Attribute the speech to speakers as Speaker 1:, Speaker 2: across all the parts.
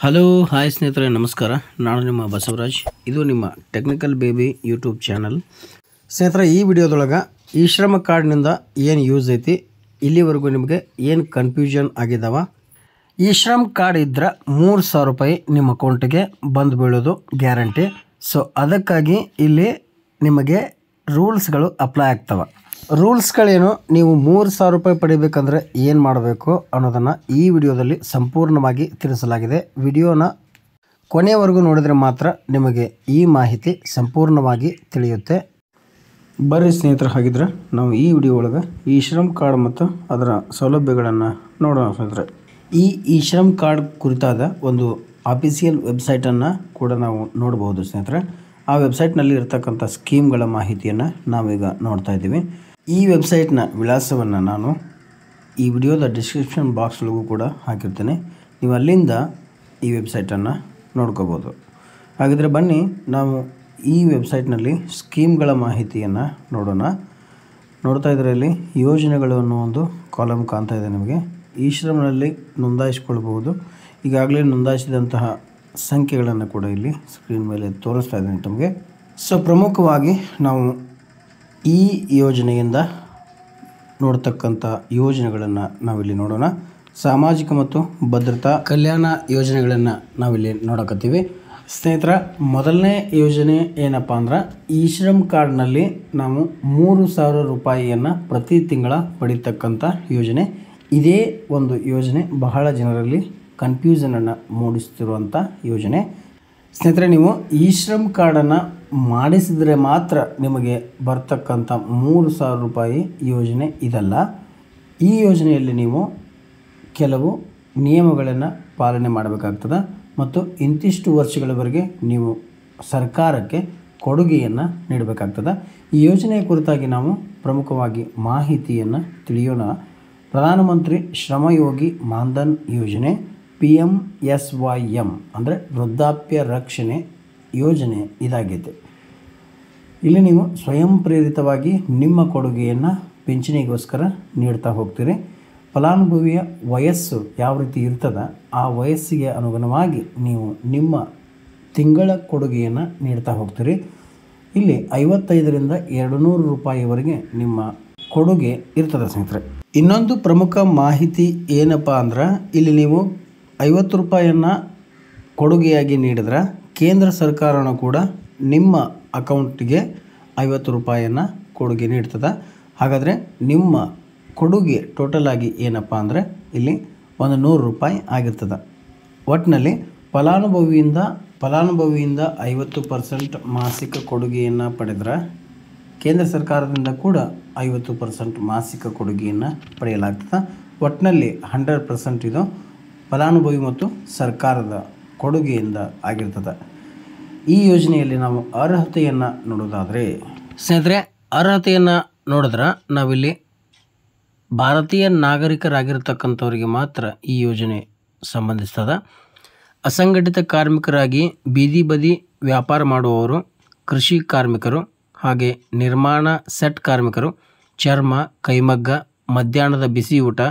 Speaker 1: Hello hi ಸ್ನೇಹಿತರೆ, ನಮಸ್ಕಾರ. ನಾನು ನಿಮ್ಮ ಬಸವರಾಜ್. ಇದು ನಿಮ್ಮ ಟೆಕ್ನಿಕಲ್ ಬೇಬಿ ಯೂಟ್ಯೂಬ್ ಚಾನಲ್. ಸ್ನೇಹಿತರೆ, ಈ ವಿಡಿಯೋದೊಳಗೆ ಈ ಶ್ರಮ ಕಾರ್ಡ್ನಿಂದ ಏನು ಯೂಸ್ ಐತಿ, ಇಲ್ಲಿವರೆಗೂ ನಿಮಗೆ ಏನು ಕನ್ಫ್ಯೂಷನ್ ಆಗಿದ್ದಾವ. ಈ ಶ್ರಮ್ ಕಾರ್ಡ್ ಇದ್ದರೆ 3,000 ರೂಪಾಯಿ ನಿಮ್ಮ ಅಕೌಂಟಿಗೆ ಬಂದು ಬೀಳೋದು ಗ್ಯಾರಂಟಿ. ಸೊ ಅದಕ್ಕಾಗಿ ಇಲ್ಲಿ ನಿಮಗೆ ರೂಲ್ಸ್ಗಳು ಅಪ್ಲೈ ಆಗ್ತವೆ. ರೂಲ್ಸ್ಗಳೇನು, ನೀವು 3,000 ರೂಪಾಯಿ ಪಡಿಬೇಕಂದ್ರೆ ಏನು ಮಾಡಬೇಕು ಅನ್ನೋದನ್ನು ಈ ವಿಡಿಯೋದಲ್ಲಿ ಸಂಪೂರ್ಣವಾಗಿ ತಿಳಿಸಲಾಗಿದೆ. ವಿಡಿಯೋನ ಕೊನೆಯವರೆಗೂ ನೋಡಿದರೆ ಮಾತ್ರ ನಿಮಗೆ ಈ ಮಾಹಿತಿ ಸಂಪೂರ್ಣವಾಗಿ ತಿಳಿಯುತ್ತೆ. ಬರ್ರಿ ಸ್ನೇಹಿತರೆ, ಹಾಗಿದ್ರೆ ನಾವು ಈ ವಿಡಿಯೋ ಒಳಗೆ ಈ ಶ್ರಮ್ ಕಾರ್ಡ್ ಮತ್ತು ಅದರ ಸೌಲಭ್ಯಗಳನ್ನು ನೋಡೋಣ. ಸ್ನೇಹಿತರೆ, ಈ ಶ್ರಮ್ ಕಾರ್ಡ್ ಕುರಿತಾದ ಒಂದು ಆಫಿಷಿಯಲ್ ವೆಬ್ಸೈಟನ್ನು ಕೂಡ ನಾವು ನೋಡಬಹುದು. ಸ್ನೇಹಿತರೆ, ಆ ವೆಬ್ಸೈಟ್ನಲ್ಲಿ ಇರ್ತಕ್ಕಂಥ ಸ್ಕೀಮ್ಗಳ ಮಾಹಿತಿಯನ್ನು ನಾವೀಗ ನೋಡ್ತಾ ಇದ್ದೀವಿ. ಈ ವೆಬ್ಸೈಟ್ನ ವಿಳಾಸವನ್ನು ನಾನು ಈ ವಿಡಿಯೋದ ಡಿಸ್ಕ್ರಿಪ್ಷನ್ ಬಾಕ್ಸ್ಗಳಿಗೂ ಕೂಡ ಹಾಕಿರ್ತೇನೆ. ನೀವು ಅಲ್ಲಿಂದ ಈ ವೆಬ್ಸೈಟನ್ನು ನೋಡ್ಕೋಬೋದು. ಹಾಗಿದ್ರೆ ಬನ್ನಿ ನಾವು ಈ ವೆಬ್ಸೈಟ್ನಲ್ಲಿ ಸ್ಕೀಮ್ಗಳ ಮಾಹಿತಿಯನ್ನು ನೋಡೋಣ. ನೋಡ್ತಾ ಇದ್ದರೆ ಇಲ್ಲಿ ಯೋಜನೆಗಳು ಅನ್ನೋ ಒಂದು ಕಾಲಮ್ ಕಾಣ್ತಾ ಇದೆ ನಿಮಗೆ. ಈ ಶ್ರಮದಲ್ಲಿ ನೋಂದಾಯಿಸಿಕೊಳ್ಬಹುದು. ಈಗಾಗಲೇ ನೋಂದಾಯಿಸಿದಂತಹ ಸಂಖ್ಯೆಗಳನ್ನು ಕೂಡ ಇಲ್ಲಿ ಸ್ಕ್ರೀನ್ ಮೇಲೆ ತೋರಿಸ್ತಾ ಇದ್ದೀನಿ ತಮಗೆ. ಸೊ ಪ್ರಮುಖವಾಗಿ ನಾವು ಈ ಯೋಜನೆಯಿಂದ ನೋಡ್ತಕ್ಕಂಥ ಯೋಜನೆಗಳನ್ನು ನಾವಿಲ್ಲಿ ನೋಡೋಣ. ಸಾಮಾಜಿಕ ಮತ್ತು ಭದ್ರತಾ ಕಲ್ಯಾಣ ಯೋಜನೆಗಳನ್ನು ನಾವಿಲ್ಲಿ ನೋಡಕತ್ತೀವಿ. ಸ್ನೇಹಿತರ, ಮೊದಲನೇ ಯೋಜನೆ ಏನಪ್ಪ ಅಂದ್ರೆ, ಈ ಶ್ರಮ್ ಕಾರ್ಡ್ನಲ್ಲಿ ನಾವು 3,000 ರೂಪಾಯಿಯನ್ನು ಪ್ರತಿ ತಿಂಗಳ ಪಡಿತಕ್ಕಂಥ ಯೋಜನೆ. ಇದೇ ಒಂದು ಯೋಜನೆ ಬಹಳ ಜನರಲ್ಲಿ ಕನ್ಫ್ಯೂಷನನ್ನು ಮೂಡಿಸ್ತಿರುವಂಥ ಯೋಜನೆ. ಸ್ನೇಹಿತರೆ, ನೀವು ಈ ಶ್ರಮ್ ಕಾರ್ಡನ್ನು ಮಾಡಿಸಿದರೆ ಮಾತ್ರ ನಿಮಗೆ ಬರ್ತಕ್ಕಂಥ 3,000 ರೂಪಾಯಿ ಯೋಜನೆ ಇದಲ್ಲ. ಈ ಯೋಜನೆಯಲ್ಲಿ ನೀವು ಕೆಲವು ನಿಯಮಗಳನ್ನು ಪಾಲನೆ ಮಾಡಬೇಕಾಗ್ತದೆ ಮತ್ತು ಇಂತಿಷ್ಟು ವರ್ಷಗಳವರೆಗೆ ನೀವು ಸರ್ಕಾರಕ್ಕೆ ಕೊಡುಗೆಯನ್ನು ನೀಡಬೇಕಾಗ್ತದೆ. ಈ ಯೋಜನೆಯ ಕುರಿತಾಗಿ ನಾವು ಪ್ರಮುಖವಾಗಿ ಮಾಹಿತಿಯನ್ನು ತಿಳಿಯೋಣ. ಪ್ರಧಾನಮಂತ್ರಿ ಶ್ರಮಯೋಗಿ ಮಾನ್ಧನ್ ಯೋಜನೆ PMSYM ಅಂದರೆ ವೃದ್ಧಾಪ್ಯ ರಕ್ಷಣೆ ಯೋಜನೆ ಇದಾಗಿದೆ. ಇಲ್ಲಿ ನೀವು ಸ್ವಯಂ ಪ್ರೇರಿತವಾಗಿ ನಿಮ್ಮ ಕೊಡುಗೆಯನ್ನು ಪಿಂಚಣಿಗೋಸ್ಕರ ನೀಡ್ತಾ ಹೋಗ್ತೀರಿ. ಫಲಾನುಭವಿಯ ವಯಸ್ಸು ಯಾವ ರೀತಿ ಇರ್ತದೆ ಆ ವಯಸ್ಸಿಗೆ ಅನುಗುಣವಾಗಿ ನೀವು ನಿಮ್ಮ ತಿಂಗಳ ಕೊಡುಗೆಯನ್ನು ನೀಡ್ತಾ ಹೋಗ್ತೀರಿ. ಇಲ್ಲಿ 55ರಿಂದ 200 ರೂಪಾಯಿವರೆಗೆ ನಿಮ್ಮ ಕೊಡುಗೆ ಇರ್ತದೆ. ಸ್ನೇಹಿತರೆ, ಇನ್ನೊಂದು ಪ್ರಮುಖ ಮಾಹಿತಿ ಏನಪ್ಪ ಅಂದ್ರೆ, ಇಲ್ಲಿ ನೀವು 50 ರೂಪಾಯಿಯನ್ನು ಕೊಡುಗೆಯಾಗಿ ನೀಡಿದ್ರೆ ಕೇಂದ್ರ ಸರ್ಕಾರನೂ ಕೂಡ ನಿಮ್ಮ ಅಕೌಂಟಿಗೆ 50 ರೂಪಾಯಿಯನ್ನು ಕೊಡುಗೆ ನೀಡ್ತದೆ. ಹಾಗಾದರೆ ನಿಮ್ಮ ಕೊಡುಗೆ ಟೋಟಲ್ ಆಗಿ ಏನಪ್ಪ ಅಂದರೆ ಇಲ್ಲಿ 100 ರೂಪಾಯಿ ಆಗಿರ್ತದೆ. ಒಟ್ಟಿನಲ್ಲಿ ಫಲಾನುಭವಿಯಿಂದ 50% ಮಾಸಿಕ ಕೊಡುಗೆಯನ್ನು ಪಡೆದ್ರೆ ಕೇಂದ್ರ ಸರ್ಕಾರದಿಂದ ಕೂಡ 50% ಮಾಸಿಕ ಕೊಡುಗೆಯನ್ನು ಪಡೆಯಲಾಗ್ತದೆ. ಒಟ್ಟಿನಲ್ಲಿ 100% ಇದು ಫಲಾನುಭವಿ ಮತ್ತು ಸರ್ಕಾರದ ಕೊಡುಗೆಯಿಂದ ಆಗಿರ್ತದೆ. ಈ ಯೋಜನೆಯಲ್ಲಿ ನಾವು ಅರ್ಹತೆಯನ್ನು ನೋಡೋದಾದರೆ, ಸ್ನೇಹಿತರೆ, ಅರ್ಹತೆಯನ್ನು ನೋಡಿದ್ರೆ ನಾವಿಲ್ಲಿ ಭಾರತೀಯ ನಾಗರಿಕರಾಗಿರ್ತಕ್ಕಂಥವರಿಗೆ ಮಾತ್ರ ಈ ಯೋಜನೆ ಸಂಬಂಧಿಸ್ತದೆ. ಅಸಂಘಟಿತ ಕಾರ್ಮಿಕರಾಗಿ ಬೀದಿ ಬದಿ ವ್ಯಾಪಾರ ಮಾಡುವವರು, ಕೃಷಿ ಕಾರ್ಮಿಕರು, ಹಾಗೆ ನಿರ್ಮಾಣ ಸೆಟ್ ಕಾರ್ಮಿಕರು, ಚರ್ಮ, ಕೈಮಗ್ಗ, ಮಧ್ಯಾಹ್ನದ ಬಿಸಿ ಊಟ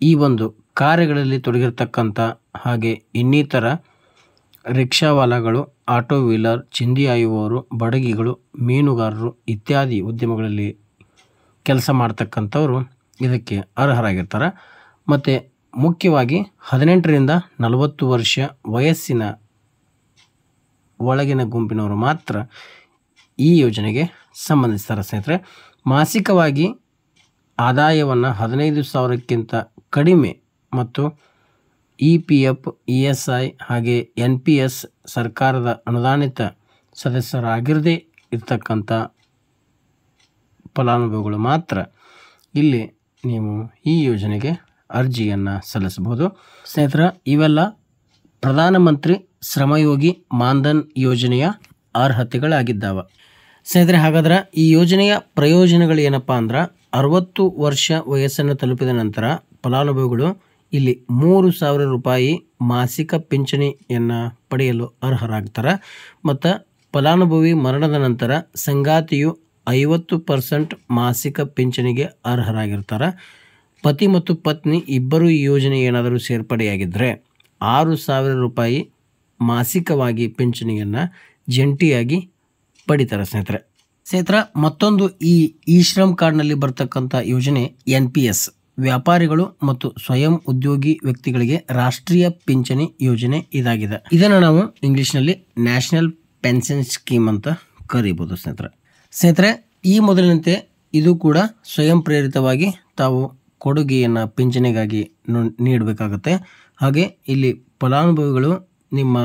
Speaker 1: ಈ ಒಂದು ಕಾರ್ಯಗಳಲ್ಲಿ ತೊಡಗಿರ್ತಕ್ಕಂಥ, ಹಾಗೆ ಇನ್ನಿತರ ರಿಕ್ಷಾವಾಲಾಗಳು, ಆಟೋ ವೀಲರ್, ಚಿಂದಿ ಆಯುವವರು, ಬಡಗಿಗಳು, ಮೀನುಗಾರರು ಇತ್ಯಾದಿ ಉದ್ಯಮಗಳಲ್ಲಿ ಕೆಲಸ ಮಾಡ್ತಕ್ಕಂಥವರು ಇದಕ್ಕೆ ಅರ್ಹರಾಗಿರ್ತಾರೆ. ಮತ್ತು ಮುಖ್ಯವಾಗಿ 18ರಿಂದ 40 ವರ್ಷ ವಯಸ್ಸಿನ ಒಳಗಿನ ಗುಂಪಿನವರು ಮಾತ್ರ ಈ ಯೋಜನೆಗೆ ಸಂಬಂಧಿಸ್ತಾರೆ. ಸ್ನೇಹಿತರೆ, ಮಾಸಿಕವಾಗಿ ಆದಾಯವನ್ನು 15,000ಕ್ಕಿಂತ ಕಡಿಮೆ ಮತ್ತು EPF, ESI ಹಾಗೆ NPS ಸರ್ಕಾರದ ಅನುದಾನಿತ ಸದಸ್ಯರಾಗಿರದೇ ಇರ್ತಕ್ಕಂಥ ಫಲಾನುಭವಿಗಳು ಮಾತ್ರ ಇಲ್ಲಿ ನೀವು ಈ ಯೋಜನೆಗೆ ಅರ್ಜಿಯನ್ನು ಸಲ್ಲಿಸಬಹುದು. ಸ್ನೇಹಿತರೆ, ಇವೆಲ್ಲ ಪ್ರಧಾನಮಂತ್ರಿ ಶ್ರಮಯೋಗಿ ಮಾನ್ಧನ್ ಯೋಜನೆಯ ಅರ್ಹತೆಗಳಾಗಿದ್ದಾವೆ. ಸ್ನೇಹಿತರೆ, ಹಾಗಾದ್ರೆ ಈ ಯೋಜನೆಯ ಪ್ರಯೋಜನಗಳು ಏನಪ್ಪ ಅಂದ್ರೆ, 60 ವರ್ಷ ವಯಸ್ಸನ್ನು ತಲುಪಿದ ನಂತರ ಫಲಾನುಭವಿಗಳು ಇಲ್ಲಿ 3,000 ರೂಪಾಯಿ ಮಾಸಿಕ ಪಿಂಚಣಿಯನ್ನು ಪಡೆಯಲು ಅರ್ಹರಾಗ್ತಾರೆ. ಮತ್ತು ಫಲಾನುಭವಿ ಮರಣದ ನಂತರ ಸಂಗಾತಿಯು 50% ಮಾಸಿಕ ಪಿಂಚಣಿಗೆ ಅರ್ಹರಾಗಿರ್ತಾರೆ. ಪತಿ ಮತ್ತು ಪತ್ನಿ ಇಬ್ಬರು ಈ ಯೋಜನೆ ಏನಾದರೂ ಸೇರ್ಪಡೆಯಾಗಿದ್ದರೆ 6,000 ರೂಪಾಯಿ ಮಾಸಿಕವಾಗಿ ಪಿಂಚಣಿಯನ್ನು ಜಂಟಿಯಾಗಿ ಪಡಿತಾರೆ ಸ್ನೇಹಿತರೆ ಮತ್ತೊಂದು ಈ ಶ್ರಮ್ ಕಾರ್ಡ್ನಲ್ಲಿ ಬರ್ತಕ್ಕಂಥ ಯೋಜನೆ NPS ವ್ಯಾಪಾರಿಗಳು ಮತ್ತು ಸ್ವಯಂ ಉದ್ಯೋಗಿ ವ್ಯಕ್ತಿಗಳಿಗೆ ರಾಷ್ಟ್ರೀಯ ಪಿಂಚಣಿ ಯೋಜನೆ ಇದಾಗಿದೆ. ಇದನ್ನು ನಾವು ಇಂಗ್ಲಿಷ್ನಲ್ಲಿ ನ್ಯಾಷನಲ್ ಪೆನ್ಷನ್ ಸ್ಕೀಮ್ ಅಂತ ಕರೀಬೋದು ಸ್ನೇಹಿತರೆ ಈ ಮೊದಲಿನಂತೆ ಇದು ಕೂಡ ಸ್ವಯಂ ಪ್ರೇರಿತವಾಗಿ ತಾವು ಕೊಡುಗೆಯನ್ನು ಪಿಂಚಣಿಗಾಗಿ ನೀಡಬೇಕಾಗುತ್ತೆ. ಹಾಗೆ ಇಲ್ಲಿ ಫಲಾನುಭವಿಗಳು ನಿಮ್ಮ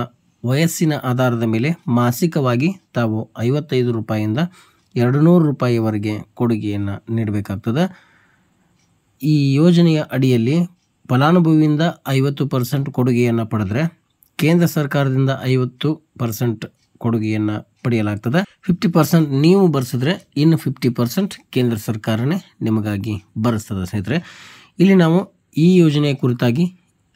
Speaker 1: ವಯಸ್ಸಿನ ಆಧಾರದ ಮೇಲೆ ಮಾಸಿಕವಾಗಿ ತಾವು 55 ರೂಪಾಯಿಯಿಂದ 200 ರೂಪಾಯಿವರೆಗೆ ಕೊಡುಗೆಯನ್ನು ನೀಡಬೇಕಾಗ್ತದೆ. ಈ ಯೋಜನೆಯ ಅಡಿಯಲ್ಲಿ ಫಲಾನುಭವಿಯಿಂದ 50% ಕೊಡುಗೆಯನ್ನು ಪಡೆದರೆ ಕೇಂದ್ರ ಸರ್ಕಾರದಿಂದ 50% ಕೊಡುಗೆಯನ್ನು ಪಡೆಯಲಾಗ್ತದೆ. 50% ನೀವು ಬರೆಸಿದ್ರೆ ಇನ್ನು 50% ಕೇಂದ್ರ ಸರ್ಕಾರನೇ ನಿಮಗಾಗಿ ಬರೆಸ್ತದೆ ಸ್ನೇಹಿತರೆ. ಇಲ್ಲಿ ನಾವು ಈ ಯೋಜನೆಯ ಕುರಿತಾಗಿ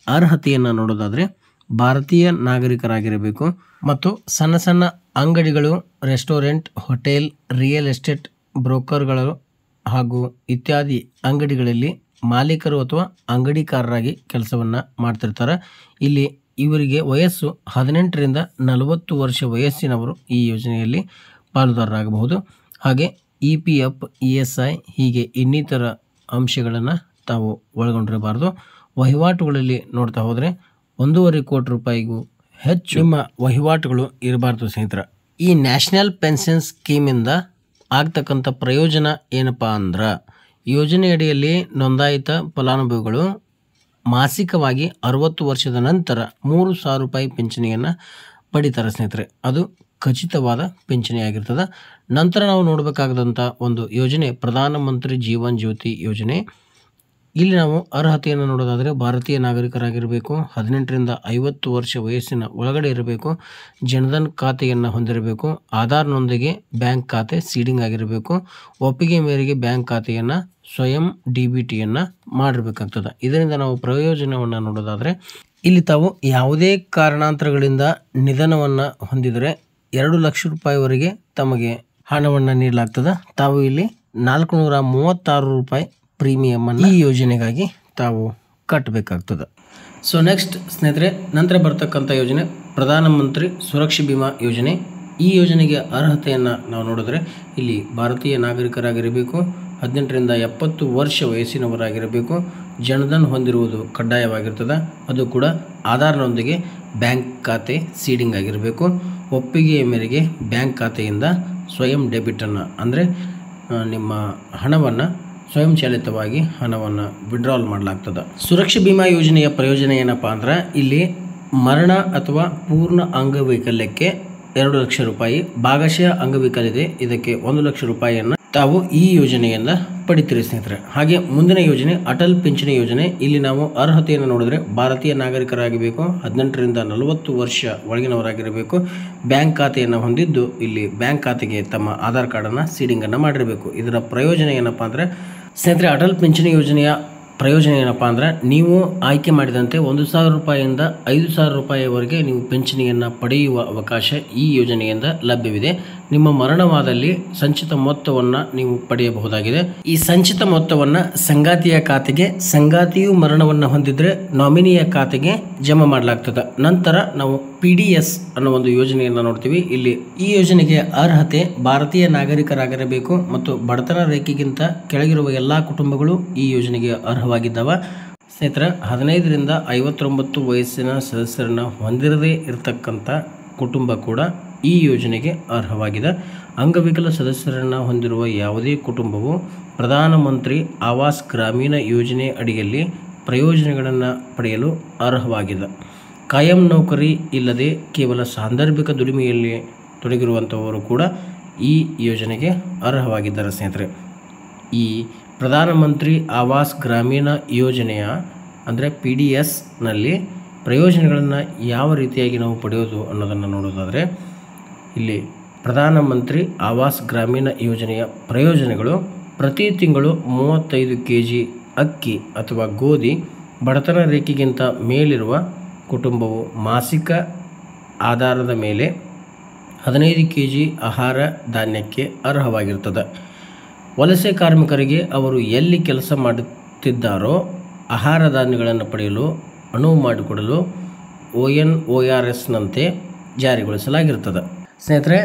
Speaker 1: ಅರ್ಹತೆಯನ್ನು ನೋಡೋದಾದರೆ ಭಾರತೀಯ ನಾಗರಿಕರಾಗಿರಬೇಕು ಮತ್ತು ಸಣ್ಣ ಸಣ್ಣ ಅಂಗಡಿಗಳು, ರೆಸ್ಟೋರೆಂಟ್, ಹೋಟೆಲ್, ರಿಯಲ್ ಎಸ್ಟೇಟ್ ಬ್ರೋಕರ್ಗಳು ಹಾಗೂ ಇತ್ಯಾದಿ ಅಂಗಡಿಗಳಲ್ಲಿ ಮಾಲೀಕರು ಅಥವಾ ಅಂಗಡಿಕಾರರಾಗಿ ಕೆಲಸವನ್ನು ಮಾಡ್ತಿರ್ತಾರೆ. ಇಲ್ಲಿ ಇವರಿಗೆ ವಯಸ್ಸು 18ರಿಂದ 40 ವರ್ಷ ವಯಸ್ಸಿನವರು ಈ ಯೋಜನೆಯಲ್ಲಿ ಪಾಲುದಾರರಾಗಬಹುದು. ಹಾಗೆ EPF, ESI ಹೀಗೆ ಇನ್ನಿತರ ಅಂಶಗಳನ್ನು ತಾವು ಒಳಗೊಂಡಿರಬಾರ್ದು. ವಹಿವಾಟುಗಳಲ್ಲಿ ನೋಡ್ತಾ ಹೋದರೆ 1.5 ಕೋಟಿ ರೂಪಾಯಿಗೂ ಹೆಚ್ಚು ನಿಮ್ಮ ವಹಿವಾಟುಗಳು ಇರಬಾರ್ದು ಸ್ನೇಹಿತರೆ. ಈ ನ್ಯಾಷನಲ್ ಪೆನ್ಷನ್ ಸ್ಕೀಮಿಂದ ಆಗ್ತಕ್ಕಂಥ ಪ್ರಯೋಜನ ಏನಪ್ಪ ಅಂದ್ರೆ ಯೋಜನೆಯಡಿಯಲ್ಲಿ ನೋಂದಾಯಿತ ಫಲಾನುಭವಿಗಳು ಮಾಸಿಕವಾಗಿ 60 ವರ್ಷದ ನಂತರ 3,000 ರೂಪಾಯಿ ಪಿಂಚಣಿಯನ್ನು ಪಡಿತಾರೆ ಸ್ನೇಹಿತರೆ. ಅದು ಖಚಿತವಾದ ಪಿಂಚಣಿಯಾಗಿರ್ತದೆ. ನಂತರ ನಾವು ನೋಡಬೇಕಾದಂಥ ಒಂದು ಯೋಜನೆ ಪ್ರಧಾನಮಂತ್ರಿ ಜೀವನ್ ಜ್ಯೋತಿ ಯೋಜನೆ. ಇಲ್ಲಿ ನಾವು ಅರ್ಹತೆಯನ್ನು ನೋಡೋದಾದರೆ ಭಾರತೀಯ ನಾಗರಿಕರಾಗಿರಬೇಕು, 18ರಿಂದ 50 ವರ್ಷ ವಯಸ್ಸಿನ ಒಳಗಡೆ ಇರಬೇಕು, ಜನಧನ್ ಖಾತೆಯನ್ನು ಹೊಂದಿರಬೇಕು, ಆಧಾರ್ನೊಂದಿಗೆ ಬ್ಯಾಂಕ್ ಖಾತೆ ಸೀಡಿಂಗ್ ಆಗಿರಬೇಕು, ಒಪ್ಪಿಗೆ ಮೇರೆಗೆ ಬ್ಯಾಂಕ್ ಖಾತೆಯನ್ನು ಸ್ವಯಂ DBTಯನ್ನು ಮಾಡಿರಬೇಕಾಗ್ತದೆ. ಇದರಿಂದ ನಾವು ಪ್ರಯೋಜನವನ್ನು ನೋಡೋದಾದರೆ ಇಲ್ಲಿ ತಾವು ಯಾವುದೇ ಕಾರಣಾಂತರಗಳಿಂದ ನಿಧನವನ್ನು ಹೊಂದಿದರೆ 2 ಲಕ್ಷ ರೂಪಾಯಿವರೆಗೆ ತಮಗೆ ಹಣವನ್ನು ನೀಡಲಾಗ್ತದೆ. ತಾವು ಇಲ್ಲಿ 436 ರೂಪಾಯಿ ಪ್ರೀಮಿಯಮನ್ನು ಈ ಯೋಜನೆಗಾಗಿ ತಾವು ಕಟ್ಟಬೇಕಾಗ್ತದೆ. ಸೊ ನೆಕ್ಸ್ಟ್ ಸ್ನೇಹಿತರೆ, ನಂತರ ಬರ್ತಕ್ಕಂಥ ಯೋಜನೆ ಪ್ರಧಾನಮಂತ್ರಿ ಸುರಕ್ಷಾ ಬಿಮಾ ಯೋಜನೆ. ಈ ಯೋಜನೆಗೆ ಅರ್ಹತೆಯನ್ನು ನಾವು ನೋಡಿದ್ರೆ ಇಲ್ಲಿ ಭಾರತೀಯ ನಾಗರಿಕರಾಗಿರಬೇಕು, 18ರಿಂದ 70 ವರ್ಷ ವಯಸ್ಸಿನವರಾಗಿರಬೇಕು, ಜನಧನ್ ಹೊಂದಿರುವುದು ಕಡ್ಡಾಯವಾಗಿರ್ತದೆ. ಅದು ಕೂಡ ಆಧಾರ್ನೊಂದಿಗೆ ಬ್ಯಾಂಕ್ ಖಾತೆ ಸೀಡಿಂಗ್ ಆಗಿರಬೇಕು, ಒಪ್ಪಿಗೆಯ ಮೇರೆಗೆ ಬ್ಯಾಂಕ್ ಖಾತೆಯಿಂದ ಸ್ವಯಂ ಡೆಬಿಟನ್ನು ಅಂದರೆ ನಿಮ್ಮ ಹಣವನ್ನು ಸ್ವಯಂಚಾಲಿತವಾಗಿ ಹಣವನ್ನು ವಿಡ್ರಾಲ್ ಮಾಡಲಾಗ್ತದೆ. ಸುರಕ್ಷಾ ಬಿಮಾ ಯೋಜನೆಯ ಪ್ರಯೋಜನ ಏನಪ್ಪ ಅಂದ್ರೆ ಇಲ್ಲಿ ಮರಣ ಅಥವಾ ಪೂರ್ಣ ಅಂಗವೈಕಲ್ಯಕ್ಕೆ 2 ಲಕ್ಷ ರೂಪಾಯಿ, ಭಾಗಶಃ ಅಂಗವೈಕಲ್ಯತೆ ಇದಕ್ಕೆ 1 ಲಕ್ಷ ರೂಪಾಯಿಯನ್ನು ತಾವು ಈ ಯೋಜನೆಯಿಂದ ಪಡಿತೀರಿ ಸ್ನೇಹಿತರೆ. ಹಾಗೆ ಮುಂದಿನ ಯೋಜನೆ ಅಟಲ್ ಪಿಂಚಣಿ ಯೋಜನೆ. ಇಲ್ಲಿ ನಾವು ಅರ್ಹತೆಯನ್ನು ನೋಡಿದ್ರೆ ಭಾರತೀಯ ನಾಗರಿಕರಾಗಿರಬೇಕು, 18ರಿಂದ 40 ವರ್ಷ ಒಳಗಿನವರಾಗಿರಬೇಕು, ಬ್ಯಾಂಕ್ ಖಾತೆಯನ್ನು ಹೊಂದಿದ್ದು ಇಲ್ಲಿ ಬ್ಯಾಂಕ್ ಖಾತೆಗೆ ತಮ್ಮ ಆಧಾರ್ ಕಾರ್ಡನ್ನು ಸೀಡಿಂಗನ್ನು ಮಾಡಿರಬೇಕು. ಇದರ ಪ್ರಯೋಜನ ಏನಪ್ಪ ಅಂದರೆ ಸ್ನೇಹಿತರೆ, ಅಟಲ್ ಪಿಂಚಣಿ ಯೋಜನೆಯ ಪ್ರಯೋಜನ ಏನಪ್ಪ ಅಂದ್ರೆ ನೀವು ಆಯ್ಕೆ ಮಾಡಿದಂತೆ 1,000 ರೂಪಾಯಿಯಿಂದ 5,000 ರೂಪಾಯಿವರೆಗೆ ನೀವು ಪಿಂಚಣಿಯನ್ನು ಪಡೆಯುವ ಅವಕಾಶ ಈ ಯೋಜನೆಯಿಂದ ಲಭ್ಯವಿದೆ. ನಿಮ್ಮ ಮರಣವಾದಲ್ಲಿ ಸಂಚಿತ ಮೊತ್ತವನ್ನು ನೀವು ಪಡೆಯಬಹುದಾಗಿದೆ. ಈ ಸಂಚಿತ ಮೊತ್ತವನ್ನು ಸಂಗಾತಿಯ ಖಾತೆಗೆ, ಸಂಗಾತಿಯು ಮರಣವನ್ನು ಹೊಂದಿದ್ರೆ ನಾಮಿನಿಯ ಖಾತೆಗೆ ಜಮಾ ಮಾಡಲಾಗ್ತದೆ. ನಂತರ ನಾವು PDS ಅನ್ನೋ ಒಂದು ಯೋಜನೆಯನ್ನು ನೋಡ್ತೀವಿ. ಇಲ್ಲಿ ಈ ಯೋಜನೆಗೆ ಅರ್ಹತೆ ಭಾರತೀಯ ನಾಗರಿಕರಾಗಿರಬೇಕು ಮತ್ತು ಬಡತನ ರೇಖೆಗಿಂತ ಕೆಳಗಿರುವ ಎಲ್ಲ ಕುಟುಂಬಗಳು ಈ ಯೋಜನೆಗೆ ಅರ್ಹವಾಗಿದ್ದಾವೆ. ಸ್ನೇಹಿತರೆ, 15ರಿಂದ 59 ವಯಸ್ಸಿನ ಸದಸ್ಯರನ್ನು ಹೊಂದಿರದೇ ಇರತಕ್ಕಂಥ ಕುಟುಂಬ ಕೂಡ ಈ ಯೋಜನೆಗೆ ಅರ್ಹವಾಗಿದೆ. ಅಂಗವಿಕಲ ಸದಸ್ಯರನ್ನು ಹೊಂದಿರುವ ಯಾವುದೇ ಕುಟುಂಬವು ಪ್ರಧಾನಮಂತ್ರಿ ಆವಾಸ್ ಗ್ರಾಮೀಣ ಯೋಜನೆ ಅಡಿಯಲ್ಲಿ ಪ್ರಯೋಜನಗಳನ್ನು ಪಡೆಯಲು ಅರ್ಹವಾಗಿದೆ. ಕಾಯಂ ನೌಕರಿ ಇಲ್ಲದೆ ಕೇವಲ ಸಾಂದರ್ಭಿಕ ದುಡಿಮೆಯಲ್ಲಿ ತೊಡಗಿರುವಂಥವರು ಕೂಡ ಈ ಯೋಜನೆಗೆ ಅರ್ಹವಾಗಿದ್ದಾರೆ ಸ್ನೇಹಿತರೆ. ಈ ಪ್ರಧಾನಮಂತ್ರಿ ಆವಾಸ್ ಗ್ರಾಮೀಣ ಯೋಜನೆಯ ಅಂದರೆ PDSನಲ್ಲಿ ಪ್ರಯೋಜನಗಳನ್ನು ಯಾವ ರೀತಿಯಾಗಿ ನಾವು ಪಡೆಯೋದು ಅನ್ನೋದನ್ನು ನೋಡೋದಾದರೆ ಇಲ್ಲಿ ಪ್ರಧಾನಮಂತ್ರಿ ಆವಾಸ್ ಗ್ರಾಮೀಣ ಯೋಜನೆಯ ಪ್ರಯೋಜನಗಳು ಪ್ರತಿ ತಿಂಗಳು 35 kg ಅಕ್ಕಿ ಅಥವಾ ಗೋಧಿ ಬಡತನ ರೇಖೆಗಿಂತ ಮೇಲಿರುವ ಕುಟುಂಬವು ಮಾಸಿಕ ಆಧಾರದ ಮೇಲೆ 15 kg ಆಹಾರ ಧಾನ್ಯಕ್ಕೆ ಅರ್ಹವಾಗಿರ್ತದೆ. ವಲಸೆ ಕಾರ್ಮಿಕರಿಗೆ ಅವರು ಎಲ್ಲಿ ಕೆಲಸ ಮಾಡುತ್ತಿದ್ದಾರೋ ಆಹಾರ ಧಾನ್ಯಗಳನ್ನು ಪಡೆಯಲು ಅನುವು ಮಾಡಿಕೊಡಲು ONORSನಂತೆ ಜಾರಿಗೊಳಿಸಲಾಗಿರುತ್ತದೆ. ಸ್ನೇಹಿತರೆ,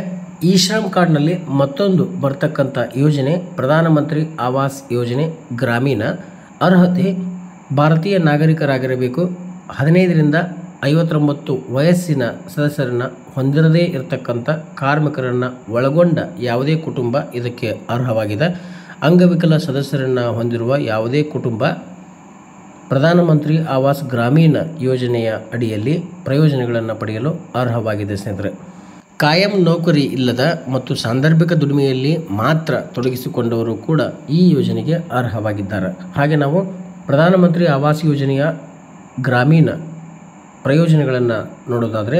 Speaker 1: ಈ ಶ್ರಮ್ ಕಾರ್ಡ್ನಲ್ಲಿ ಮತ್ತೊಂದು ಬರ್ತಕ್ಕಂಥ ಯೋಜನೆ ಪ್ರಧಾನಮಂತ್ರಿ ಆವಾಸ್ ಯೋಜನೆ ಗ್ರಾಮೀಣ. ಅರ್ಹತೆ ಭಾರತೀಯ ನಾಗರಿಕರಾಗಿರಬೇಕು. 15ರಿಂದ 59 ವಯಸ್ಸಿನ ಸದಸ್ಯರನ್ನು ಹೊಂದಿರದೇ ಇರತಕ್ಕಂಥ ಕಾರ್ಮಿಕರನ್ನು ಒಳಗೊಂಡ ಯಾವುದೇ ಕುಟುಂಬ ಇದಕ್ಕೆ ಅರ್ಹವಾಗಿದೆ. ಅಂಗವಿಕಲ ಸದಸ್ಯರನ್ನು ಹೊಂದಿರುವ ಯಾವುದೇ ಕುಟುಂಬ ಪ್ರಧಾನಮಂತ್ರಿ ಆವಾಸ್ ಗ್ರಾಮೀಣ ಯೋಜನೆಯ ಅಡಿಯಲ್ಲಿ ಪ್ರಯೋಜನಗಳನ್ನು ಪಡೆಯಲು ಅರ್ಹವಾಗಿದೆ. ಸ್ನೇಹಿತರೆ, ಕಾಯಂ ನೌಕರಿ ಇಲ್ಲದ ಮತ್ತು ಸಾಂದರ್ಭಿಕ ದುಡಿಮೆಯಲ್ಲಿ ಮಾತ್ರ ತೊಡಗಿಸಿಕೊಂಡವರು ಕೂಡ ಈ ಯೋಜನೆಗೆ ಅರ್ಹವಾಗಿದ್ದಾರೆ. ಹಾಗೆ ನಾವು ಪ್ರಧಾನಮಂತ್ರಿ ಆವಾಸ್ ಯೋಜನೆಯ ಗ್ರಾಮೀಣ ಪ್ರಯೋಜನಗಳನ್ನು ನೋಡೋದಾದರೆ,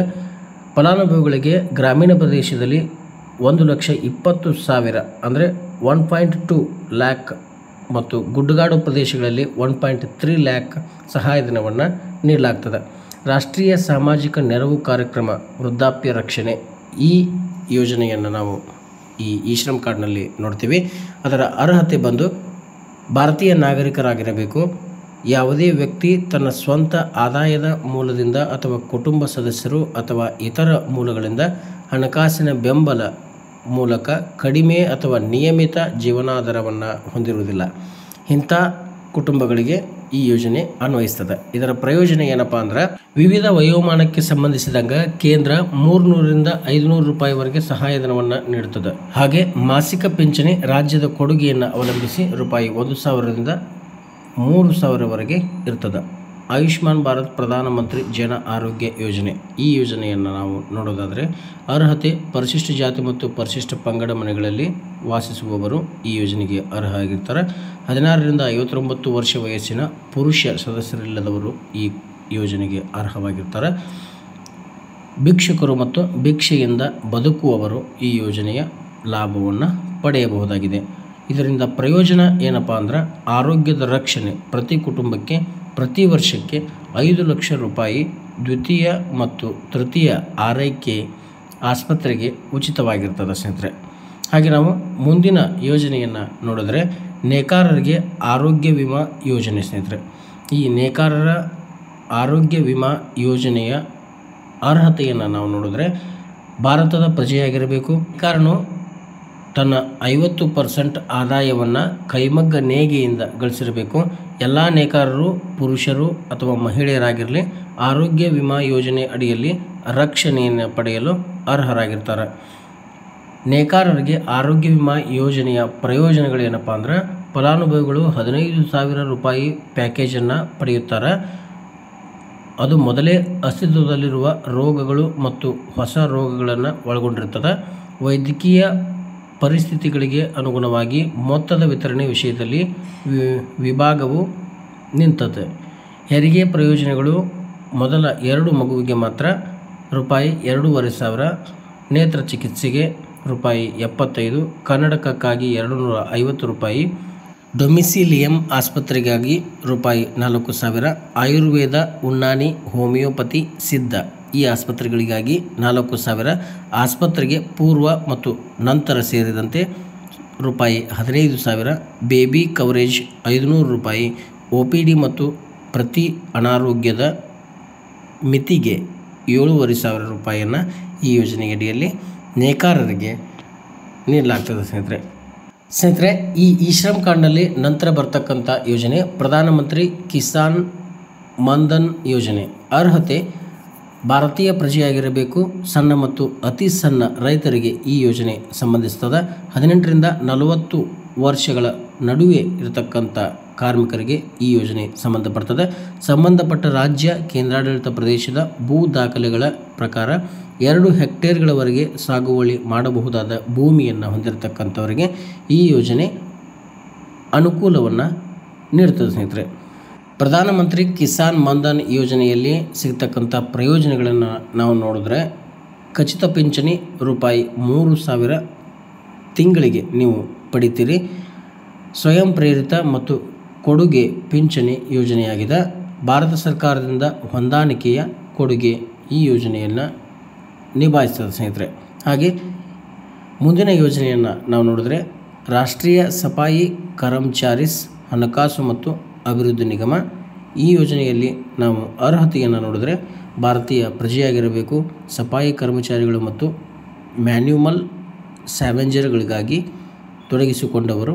Speaker 1: ಫಲಾನುಭವಿಗಳಿಗೆ ಗ್ರಾಮೀಣ ಪ್ರದೇಶದಲ್ಲಿ 1,20,000 ಅಂದರೆ 1.2 ಲ್ಯಾಕ್ ಮತ್ತು ಗುಡ್ಡಗಾಡು ಪ್ರದೇಶಗಳಲ್ಲಿ 1.3 ಲ್ಯಾಕ್ ಸಹಾಯಧನವನ್ನು ನೀಡಲಾಗ್ತದೆ. ರಾಷ್ಟ್ರೀಯ ಸಾಮಾಜಿಕ ನೆರವು ಕಾರ್ಯಕ್ರಮ ವೃದ್ಧಾಪ್ಯ ರಕ್ಷಣೆ ಈ ಯೋಜನೆಯನ್ನು ನಾವು ಈ ಶ್ರಮ್ ಕಾರ್ಡ್ನಲ್ಲಿ ನೋಡ್ತೀವಿ. ಅದರ ಅರ್ಹತೆ ಬಂದು ಭಾರತೀಯ ನಾಗರಿಕರಾಗಿರಬೇಕು. ಯಾವುದೇ ವ್ಯಕ್ತಿ ತನ್ನ ಸ್ವಂತ ಆದಾಯದ ಮೂಲದಿಂದ ಅಥವಾ ಕುಟುಂಬ ಸದಸ್ಯರು ಅಥವಾ ಇತರ ಮೂಲಗಳಿಂದ ಹಣಕಾಸಿನ ಬೆಂಬಲ ಮೂಲಕ ಕಡಿಮೆ ಅಥವಾ ನಿಯಮಿತ ಜೀವನಾಧಾರವನ್ನು ಹೊಂದಿರುವುದಿಲ್ಲ. ಇಂಥ ಕುಟುಂಬಗಳಿಗೆ ಈ ಯೋಜನೆ ಅನ್ವಯಿಸ್ತದೆ. ಇದರ ಪ್ರಯೋಜನ ಏನಪ್ಪ ಅಂದ್ರೆ, ವಿವಿಧ ವಯೋಮಾನಕ್ಕೆ ಸಂಬಂಧಿಸಿದಂಗೆ ಕೇಂದ್ರ 300ರಿಂದ 500 ರೂಪಾಯಿವರೆಗೆ ಸಹಾಯಧನವನ್ನು ನೀಡುತ್ತದೆ. ಹಾಗೆ ಮಾಸಿಕ ಪಿಂಚಣಿ ರಾಜ್ಯದ ಕೊಡುಗೆಯನ್ನು ಅವಲಂಬಿಸಿ ರೂಪಾಯಿ 1,000ರಿಂದ 3,000ವರೆಗೆ ಇರ್ತದೆ. ಆಯುಷ್ಮಾನ್ ಭಾರತ್ ಪ್ರಧಾನಮಂತ್ರಿ ಜನ ಆರೋಗ್ಯ ಯೋಜನೆ ಈ ಯೋಜನೆಯನ್ನು ನಾವು ನೋಡೋದಾದರೆ, ಅರ್ಹತೆ ಪರಿಶಿಷ್ಟ ಜಾತಿ ಮತ್ತು ಪರಿಶಿಷ್ಟ ಪಂಗಡ ಮನೆಗಳಲ್ಲಿ ವಾಸಿಸುವವರು ಈ ಯೋಜನೆಗೆ ಅರ್ಹ ಆಗಿರ್ತಾರೆ. 16ರಿಂದ 59 ವರ್ಷ ವಯಸ್ಸಿನ ಪುರುಷ ಸದಸ್ಯರಿಲ್ಲದವರು ಈ ಯೋಜನೆಗೆ ಅರ್ಹವಾಗಿರ್ತಾರೆ. ಭಿಕ್ಷುಕರು ಮತ್ತು ಭಿಕ್ಷೆಯಿಂದ ಬದುಕುವವರು ಈ ಯೋಜನೆಯ ಲಾಭವನ್ನು ಪಡೆಯಬಹುದಾಗಿದೆ. ಇದರಿಂದ ಪ್ರಯೋಜನ ಏನಪ್ಪ ಅಂದ್ರೆ, ಆರೋಗ್ಯದ ರಕ್ಷಣೆ ಪ್ರತಿ ಕುಟುಂಬಕ್ಕೆ ಪ್ರತಿ ವರ್ಷಕ್ಕೆ 5 ಲಕ್ಷ ರೂಪಾಯಿ ದ್ವಿತೀಯ ಮತ್ತು ತೃತೀಯ ಆರೈಕೆ ಆಸ್ಪತ್ರೆಗೆ ಉಚಿತವಾಗಿರ್ತದೆ. ಸ್ನೇಹಿತರೆ, ಹಾಗೆ ನಾವು ಮುಂದಿನ ಯೋಜನೆಯನ್ನು ನೋಡಿದ್ರೆ ನೇಕಾರರಿಗೆ ಆರೋಗ್ಯ ವಿಮಾ ಯೋಜನೆ. ಸ್ನೇಹಿತರೆ, ಈ ನೇಕಾರರ ಆರೋಗ್ಯ ವಿಮಾ ಯೋಜನೆಯ ಅರ್ಹತೆಯನ್ನು ನಾವು ನೋಡಿದ್ರೆ, ಭಾರತದ ಪ್ರಜೆಯಾಗಿರಬೇಕು. ನೇಕಾರನು ತನ್ನ 50% ಆದಾಯವನ್ನು ಕೈಮಗ್ಗ ನೇಯ್ಗೆಯಿಂದ ಗಳಿಸಿರಬೇಕು. ಎಲ್ಲ ನೇಕಾರರು ಪುರುಷರು ಅಥವಾ ಮಹಿಳೆಯರಾಗಿರಲಿ ಆರೋಗ್ಯ ವಿಮಾ ಯೋಜನೆ ಅಡಿಯಲ್ಲಿ ರಕ್ಷಣೆಯನ್ನು ಪಡೆಯಲು ಅರ್ಹರಾಗಿರ್ತಾರೆ. ನೇಕಾರರಿಗೆ ಆರೋಗ್ಯ ವಿಮಾ ಯೋಜನೆಯ ಪ್ರಯೋಜನಗಳೇನಪ್ಪ ಅಂದ್ರೆ, ಫಲಾನುಭವಿಗಳು 15,000 ರೂಪಾಯಿ ಪ್ಯಾಕೇಜನ್ನು ಪಡೆಯುತ್ತಾರೆ. ಅದು ಮೊದಲೇ ಅಸ್ತಿತ್ವದಲ್ಲಿರುವ ರೋಗಗಳು ಮತ್ತು ಹೊಸ ರೋಗಗಳನ್ನು ಒಳಗೊಂಡಿರುತ್ತದೆ. ವೈದ್ಯಕೀಯ ಪರಿಸ್ಥಿತಿಗಳಿಗೆ ಅನುಗುಣವಾಗಿ ಮೊತ್ತದ ವಿತರಣೆ ವಿಷಯದಲ್ಲಿ ವಿಭಾಗವು ನಿಂತತೆ. ಹೆರಿಗೆ ಪ್ರಯೋಜನಗಳು ಮೊದಲ 2 ಮಗುವಿಗೆ ಮಾತ್ರ ರೂಪಾಯಿ 2,500, ನೇತ್ರ ಚಿಕಿತ್ಸೆಗೆ ರೂಪಾಯಿ 75, ಕನ್ನಡಕಕ್ಕಾಗಿ 250 ರೂಪಾಯಿ, ಡೊಮಿಸಿಲಿಯಂ ಆಸ್ಪತ್ರೆಗಾಗಿ ರೂಪಾಯಿ 4,000, ಆಯುರ್ವೇದ, ಉಣ್ಣಾನಿ, ಹೋಮಿಯೋಪತಿ, ಸಿದ್ಧ ಈ ಆಸ್ಪತ್ರೆಗಳಿಗಾಗಿ 4,000, ಆಸ್ಪತ್ರೆಗೆ ಪೂರ್ವ ಮತ್ತು ನಂತರ ಸೇರಿದಂತೆ ರೂಪಾಯಿ 15,000, ಬೇಬಿ ಕವರೇಜ್ 500 ರೂಪಾಯಿ, OPD ಮತ್ತು ಪ್ರತಿ ಅನಾರೋಗ್ಯದ ಮಿತಿಗೆ 7,500 ರೂಪಾಯಿಯನ್ನು ಈ ಯೋಜನೆಯಡಿಯಲ್ಲಿ ನೇಕಾರರಿಗೆ ನೀಡಲಾಗ್ತದೆ. ಸ್ನೇಹಿತರೆ, ಈ ಶ್ರಮ್ ಕಾರ್ಡ್ನಲ್ಲಿ ನಂತರ ಬರ್ತಕ್ಕಂಥ ಯೋಜನೆ ಪ್ರಧಾನಮಂತ್ರಿ ಕಿಸಾನ್ ಮನ್ಧನ್ ಯೋಜನೆ. ಅರ್ಹತೆ ಭಾರತೀಯ ಪ್ರಜೆಯಾಗಿರಬೇಕು. ಸಣ್ಣ ಮತ್ತು ಅತಿ ಸಣ್ಣ ರೈತರಿಗೆ ಈ ಯೋಜನೆ ಸಂಬಂಧಿಸ್ತದೆ. 18ರಿಂದ 40 ವರ್ಷಗಳ ನಡುವೆ ಇರತಕ್ಕಂಥ ಕಾರ್ಮಿಕರಿಗೆ ಈ ಯೋಜನೆ ಸಂಬಂಧಪಡ್ತದೆ. ಸಂಬಂಧಪಟ್ಟ ರಾಜ್ಯ ಕೇಂದ್ರಾಡಳಿತ ಪ್ರದೇಶದ ಭೂ ದಾಖಲೆಗಳ ಪ್ರಕಾರ 2 ಹೆಕ್ಟೇರ್ಗಳವರೆಗೆ ಸಾಗುವಳಿ ಮಾಡಬಹುದಾದ ಭೂಮಿಯನ್ನು ಹೊಂದಿರತಕ್ಕಂಥವರಿಗೆ ಈ ಯೋಜನೆ ಅನುಕೂಲವನ್ನು ನೀಡುತ್ತದೆ. ಸ್ನೇಹಿತರೆ, ಪ್ರಧಾನಮಂತ್ರಿ ಕಿಸಾನ್ ಮನ್ಧನ್ ಯೋಜನೆಯಲ್ಲಿ ಸಿಗ್ತಕ್ಕಂಥ ಪ್ರಯೋಜನಗಳನ್ನು ನಾವು ನೋಡಿದ್ರೆ, ಖಚಿತ ಪಿಂಚಣಿ ರೂಪಾಯಿ 3,000 ತಿಂಗಳಿಗೆ ನೀವು ಪಡಿತೀರಿ. ಸ್ವಯಂ ಪ್ರೇರಿತ ಮತ್ತು ಕೊಡುಗೆ ಪಿಂಚಣಿ ಯೋಜನೆಯಾಗಿದೆ. ಭಾರತ ಸರ್ಕಾರದಿಂದ ಹೊಂದಾಣಿಕೆಯ ಕೊಡುಗೆ ಈ ಯೋಜನೆಯನ್ನು ನಿಭಾಯಿಸ್ತದೆ. ಸ್ನೇಹಿತರೆ, ಹಾಗೆ ಮುಂದಿನ ಯೋಜನೆಯನ್ನು ನಾವು ನೋಡಿದ್ರೆ, ರಾಷ್ಟ್ರೀಯ ಸಫಾಯಿ ಕರ್ಮಚಾರೀಸ್ ಹಣಕಾಸು ಮತ್ತು ಅಭಿವೃದ್ಧಿ ನಿಗಮ ಈ ಯೋಜನೆಯಲ್ಲಿ ನಾವು ಅರ್ಹತೆಯನ್ನು ನೋಡಿದ್ರೆ ಭಾರತೀಯ ಪ್ರಜೆಯಾಗಿರಬೇಕು, ಸಫಾಯಿ ಕರ್ಮಚಾರಿಗಳು ಮತ್ತು ಮ್ಯಾನ್ಯುವಲ್ ಸ್ಕ್ಯಾವೆಂಜರ್ಗಳಿಗಾಗಿ ತೊಡಗಿಸಿಕೊಂಡವರು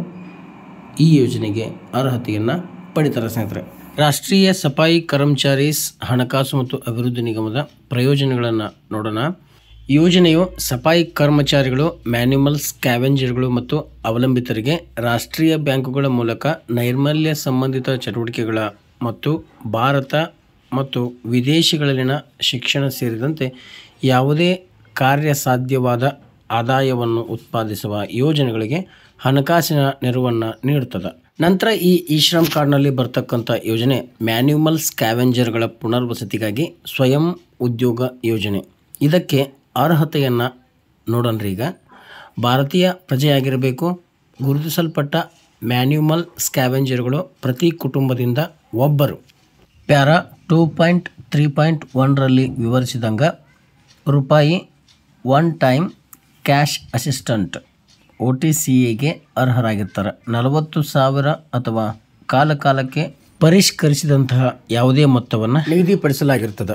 Speaker 1: ಈ ಯೋಜನೆಗೆ ಅರ್ಹತೆಯನ್ನು ಪಡಿತಾರೆ ಸ್ನೇಹಿತರೆ. ರಾಷ್ಟ್ರೀಯ ಸಫಾಯಿ ಕರ್ಮಚಾರೀಸ್ ಹಣಕಾಸು ಮತ್ತು ಅಭಿವೃದ್ಧಿ ನಿಗಮದ ಪ್ರಯೋಜನಗಳನ್ನು ನೋಡೋಣ. ಯೋಜನೆಯು ಸಫಾಯಿ ಕರ್ಮಚಾರಿಗಳು, ಮ್ಯಾನ್ಯುವಲ್ ಸ್ಕ್ಯಾವೆಂಜರ್ಗಳು ಮತ್ತು ಅವಲಂಬಿತರಿಗೆ ರಾಷ್ಟ್ರೀಯ ಬ್ಯಾಂಕುಗಳ ಮೂಲಕ ನೈರ್ಮಲ್ಯ ಸಂಬಂಧಿತ ಚಟುವಟಿಕೆಗಳ ಮತ್ತು ಭಾರತ ಮತ್ತು ವಿದೇಶಗಳಲ್ಲಿನ ಶಿಕ್ಷಣ ಸೇರಿದಂತೆ ಯಾವುದೇ ಕಾರ್ಯಸಾಧ್ಯವಾದ ಆದಾಯವನ್ನು ಉತ್ಪಾದಿಸುವ ಯೋಜನೆಗಳಿಗೆ ಹಣಕಾಸಿನ ನೆರವನ್ನು ನೀಡುತ್ತದೆ. ನಂತರ ಈ ಶ್ರಮ್ ಕಾರ್ಡ್ನಲ್ಲಿ ಬರ್ತಕ್ಕಂಥ ಯೋಜನೆ ಮ್ಯಾನ್ಯುವಲ್ ಸ್ಕ್ಯಾವೆಂಜರ್ಗಳ ಪುನರ್ವಸತಿಗಾಗಿ ಸ್ವಯಂ ಉದ್ಯೋಗ ಯೋಜನೆ. ಇದಕ್ಕೆ ಅರ್ಹತೆಯನ್ನು ನೋಡೋಣ್ರಿ. ಈಗ ಭಾರತೀಯ ಪ್ರಜೆಯಾಗಿರಬೇಕು, ಗುರುತಿಸಲ್ಪಟ್ಟ ಮ್ಯಾನ್ಯುವಲ್ ಸ್ಕ್ಯಾವೆಂಜರ್ಗಳು ಪ್ರತಿ ಕುಟುಂಬದಿಂದ ಒಬ್ಬರು. ಪ್ಯಾರಾ 2.3.1ರಲ್ಲಿ ವಿವರಿಸಿದಂಗೆ ರೂಪಾಯಿ 1 ಟೈಮ್ ಕ್ಯಾಶ್ ಅಸಿಸ್ಟೆಂಟ್ OTCAಗೆ ಅರ್ಹರಾಗಿರ್ತಾರೆ. 40,000 ಅಥವಾ ಕಾಲಕ್ಕೆ ಪರಿಷ್ಕರಿಸಿದಂತಹ ಯಾವುದೇ ಮೊತ್ತವನ್ನು ನಿಗದಿಪಡಿಸಲಾಗಿರ್ತದೆ.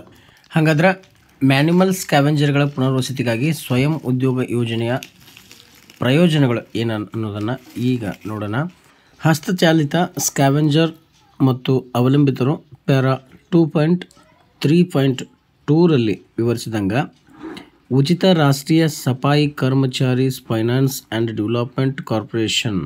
Speaker 1: ಹಾಗಾದ್ರೆ ಮ್ಯಾನ್ಯುವಲ್ ಸ್ಕ್ಯಾವೆಂಜರ್ಗಳ ಪುನರ್ವಸತಿಗಾಗಿ ಸ್ವಯಂ ಉದ್ಯೋಗ ಯೋಜನೆಯ ಪ್ರಯೋಜನಗಳು ಏನನ್ನೋದನ್ನು ಈಗ ನೋಡೋಣ. ಹಸ್ತಚಾಲಿತ ಸ್ಕ್ಯಾವೆಂಜರ್ ಮತ್ತು ಅವಲಂಬಿತರು ಪ್ಯಾರಾ 2.3.2ರಲ್ಲಿ ವಿವರಿಸಿದಂಗೆ ಉಚಿತ ರಾಷ್ಟ್ರೀಯ Safai Karamcharis finance and development corporation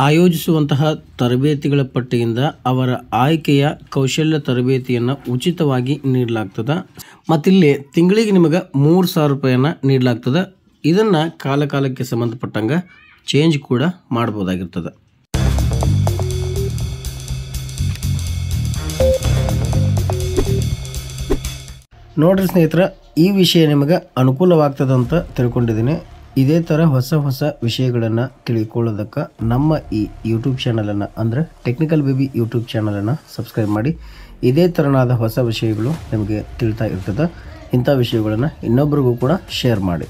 Speaker 1: ಆಯೋಜಿಸುವಂತಹ ತರಬೇತಿಗಳ ಪಟ್ಟಿಯಿಂದ ಅವರ ಆಯ್ಕೆಯ ಕೌಶಲ್ಯ ತರಬೇತಿಯನ್ನು ಉಚಿತವಾಗಿ ನೀಡಲಾಗ್ತದೆ. ಮತ್ತಿಲ್ಲಿ ತಿಂಗಳಿಗೆ ನಿಮಗೆ 3,000 ರೂಪಾಯಿಯನ್ನು ನೀಡಲಾಗ್ತದೆ. ಇದನ್ನು ಕಾಲಕ್ಕೆ ಸಂಬಂಧಪಟ್ಟಂಗೆ ಚೇಂಜ್ ಕೂಡ ಮಾಡ್ಬೋದಾಗಿರ್ತದೆ. ನೋಡ್ರಿ ಸ್ನೇಹಿತರೆ, ಈ ವಿಷಯ ನಿಮಗೆ ಅನುಕೂಲವಾಗ್ತದೆ ಅಂತ ತಿಳ್ಕೊಂಡಿದ್ದೀನಿ. ಇದೇ ಥರ ಹೊಸ ವಿಷಯಗಳನ್ನು ತಿಳಿದುಕೊಳ್ಳೋದಕ್ಕೆ ನಮ್ಮ ಈ ಯೂಟ್ಯೂಬ್ ಚಾನಲನ್ನು ಅಂದರೆ ಟೆಕ್ನಿಕಲ್ ಬೇಬಿ ಯೂಟ್ಯೂಬ್ ಚಾನಲನ್ನು ಸಬ್ಸ್ಕ್ರೈಬ್ ಮಾಡಿ. ಇದೇ ಥರನಾದ ಹೊಸ ವಿಷಯಗಳು ನಿಮಗೆ ತಿಳಿತಾ ಇರ್ತದೆ. ಇಂಥ ವಿಷಯಗಳನ್ನು ಇನ್ನೊಬ್ಬರಿಗೂ ಕೂಡ ಶೇರ್ ಮಾಡಿ.